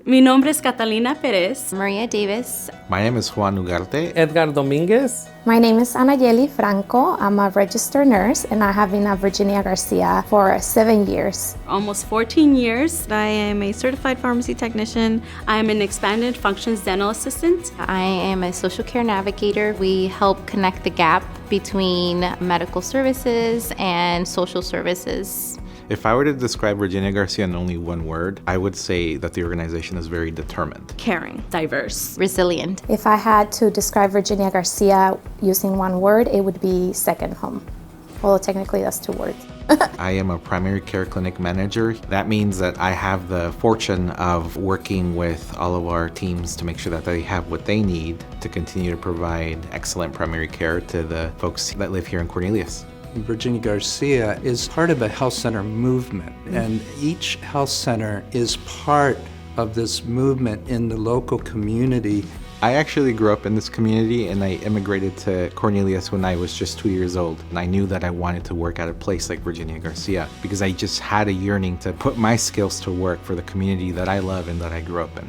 Mi nombre es Catalina Perez. Maria Davis. My name is Juan Ugarte. Edgar Dominguez. My name is Anayeli Franco. I'm a registered nurse and I have been at Virginia Garcia for 7 years. Almost 14 years. I am a certified pharmacy technician. I am an expanded functions dental assistant. I am a social care navigator. We help connect the gap between medical services and social services. If I were to describe Virginia Garcia in only one word, I would say that the organization is very determined. Caring. Diverse. Resilient. If I had to describe Virginia Garcia using one word, it would be second home. Well, technically that's 2 words. I am a primary care clinic manager. That means that I have the fortune of working with all of our teams to make sure that they have what they need to continue to provide excellent primary care to the folks that live here in Cornelius. Virginia Garcia is part of a health center movement, and each health center is part of this movement in the local community. I actually grew up in this community and I immigrated to Cornelius when I was just 2 years old. And I knew that I wanted to work at a place like Virginia Garcia because I just had a yearning to put my skills to work for the community that I love and that I grew up in.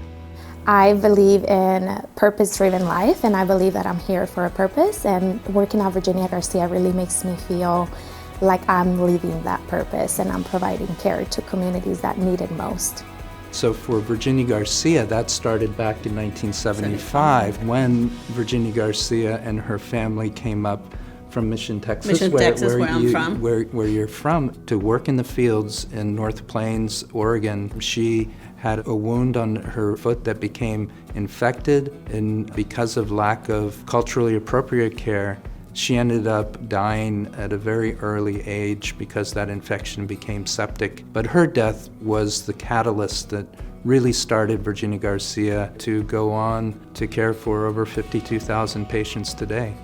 I believe in purpose-driven life, and I believe that I'm here for a purpose, and working at Virginia Garcia really makes me feel like I'm living that purpose and I'm providing care to communities that need it most. So for Virginia Garcia, that started back in 1975 when Virginia Garcia and her family came up from Mission, Texas, where I'm from. Where you're from, to work in the fields in North Plains, Oregon. She had a wound on her foot that became infected, and because of lack of culturally appropriate care, she ended up dying at a very early age because that infection became septic. But her death was the catalyst that really started Virginia Garcia to go on to care for over 52,000 patients today.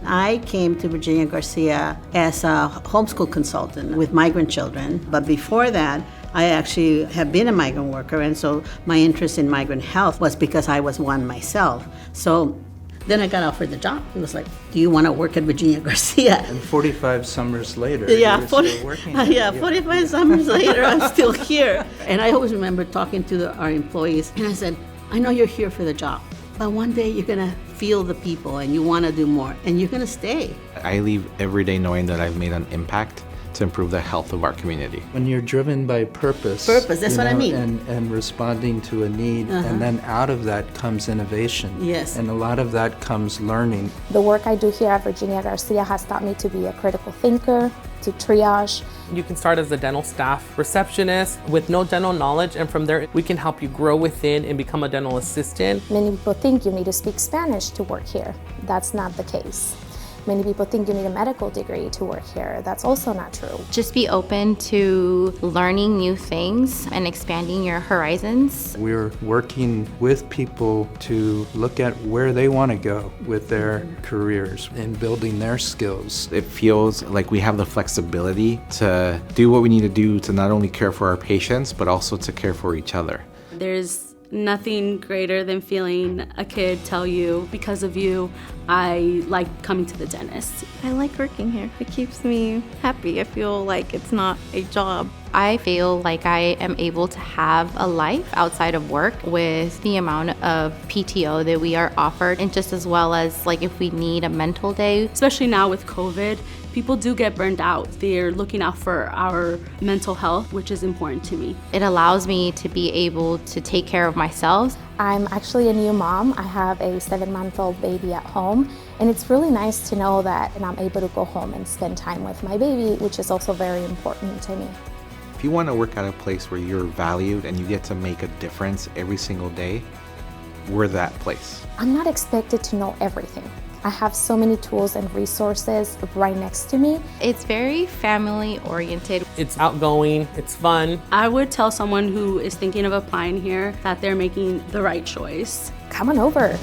I came to Virginia Garcia as a homeschool consultant with migrant children, but before that, I actually have been a migrant worker, and so my interest in migrant health was because I was one myself. So then I got offered the job. It was like, do you want to work at Virginia Garcia? And 45 summers later, yeah, you're still working here. Yeah, 45 summers later, I'm still here. And I always remember talking to our employees, and I said, I know you're here for the job, but one day you're going to feel the people and you want to do more, and you're going to stay. I leave every day knowing that I've made an impact to improve the health of our community. When you're driven by purpose. That's what I mean. And responding to a need, and then out of that comes innovation. Yes. And a lot of that comes learning. The work I do here at Virginia Garcia has taught me to be a critical thinker, to triage. You can start as a dental staff receptionist with no dental knowledge, and from there we can help you grow within and become a dental assistant. Many people think you need to speak Spanish to work here. That's not the case. Many people think you need a medical degree to work here. That's also not true. Just be open to learning new things and expanding your horizons. We're working with people to look at where they want to go with their careers and building their skills. It feels like we have the flexibility to do what we need to do to not only care for our patients, but also to care for each other. There's nothing greater than feeling a kid tell you, because of you, I like coming to the dentist. I like working here. It keeps me happy. I feel like it's not a job. I feel like I am able to have a life outside of work with the amount of PTO that we are offered, and just as well as like if we need a mental day. Especially now with COVID, people do get burned out. They're looking out for our mental health, which is important to me. It allows me to be able to take care of myself. I'm actually a new mom. I have a 7-month-old baby at home, and it's really nice to know that I'm able to go home and spend time with my baby, which is also very important to me. If you want to work at a place where you're valued and you get to make a difference every single day, we're that place. I'm not expected to know everything. I have so many tools and resources right next to me. It's very family oriented. It's outgoing, it's fun. I would tell someone who is thinking of applying here that they're making the right choice. Come on over.